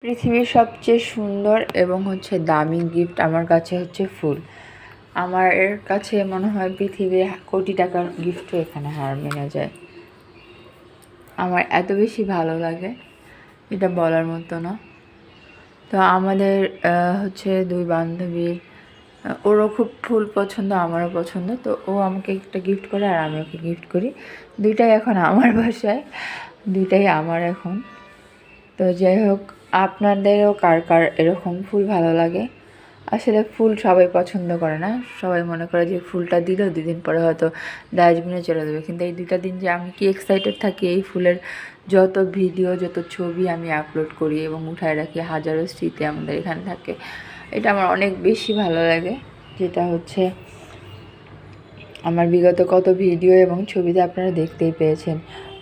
পৃথিবীর সবচেয়ে সুন্দর এবং দামি গিফট আমার কাছে ফুল। আমার কাছে মনে হয় পৃথিবীর কোটি টাকার গিফটও এখানে হার মেনে যায়। আমার এত বেশি ভালো লাগে, এটা বলার মতো না। তো আমাদের দুই বান্ধবীর, ওরও খুব ফুল পছন্দ, আমারও পছন্দ। তো ও আমাকে একটা গিফট করে আর আমি ওকে গিফট করি। দুইটাই এখন আমার বাসায়, দুইটাই আমার এখন। তো যাই হোক, আপনাদেরও কার কার এরকম ফুল ভালো লাগে? আসলে ফুল সবাই পছন্দ করে না, সবাই মনে করে যে ফুলটা দিল 2 দিন পরে হয়তো ডাস্টবিনে চলে যাবে। কিন্তু এই 2টা দিন যে আমি কি এক্সাইটেড থাকি, এই ফুলের যত ভিডিও, যত ছবি আমি আপলোড করি এবং উঠায় রাখি, হাজারো স্মৃতি আমাদের এখানে থাকে। এটা আমার অনেক বেশি ভালো লাগে, যেটা আমার বিগত কত ভিডিও এবং ছবিতে আপনারা দেখতেই পেয়েছেন।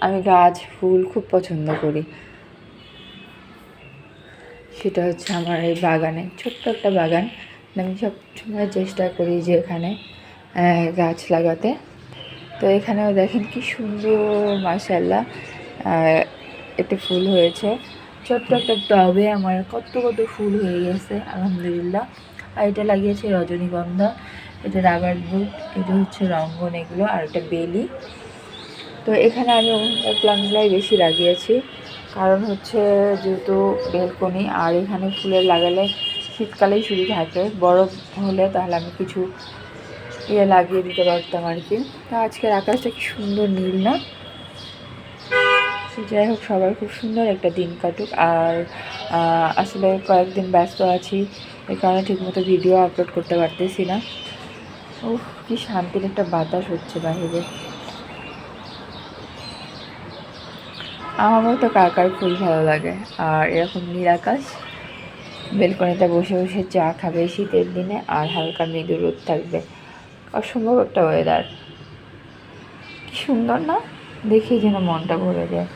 আমি গাছ ফুল খুব পছন্দ করি। সেটা আমার এই বাগানে, ছোট্ট একটা বাগান। আমি সবসময় চেষ্টা করি যে এখানে গাছ লাগাতে। তো এখানেও দেখেন কি সুন্দর, মাশাআল্লাহ, এতে ফুল হয়েছে। ছোট্ট একটা টবে আমার কত ফুল হয়ে গেছে, আলহামদুলিল্লাহ। আর এটা লাগিয়েছে রজনীগন্ধা, এটা রাবার বুট, এটা রঙ্গন, এগুলো, আর একটা বেলি। তো এখানে আমি প্লান্টগুলাই বেশি লাগিয়েছি, কারণ যেহেতু বেলকনি, আর এখানে ফুলের লাগালে শীতকালেই শুধু থাকে, বরফ হলে তাহলে আমি কিছু লাগিয়ে দিতে পারতাম আর কি। তো আজকের আকাশটা কি সুন্দর নীল না? যাই হোক, সবার খুব সুন্দর একটা দিন কাটুক। আর আসলে কয়েকদিন ব্যস্ত আছি, এই কারণে ঠিকমতো ভিডিও আপলোড করতে পারতেছি না। কি শান্তির একটা বাতাস হচ্ছে বাহিরে। আমারও তো কার কার ফুল ভালো লাগে। আর এরকম নীল আকাশ, বেলকনিতে বসে বসে চা খাবে শীতের দিনে, আর হালকা মৃদু রোদ থাকবে, অসম্ভব একটা ওয়েদার। কি সুন্দর না? দেখেই যেন মনটা ভরে যায়।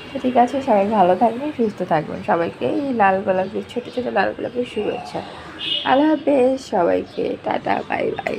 তো ঠিক আছে, সবাই ভালো থাকবেন, সুস্থ থাকবেন। সবাইকে এই লাল গোলাপের, ছোটো ছোটো লাল গোলাপের শুভেচ্ছা। আল্লাহ হাফেজ সবাইকে, টাটা, বাই বাই।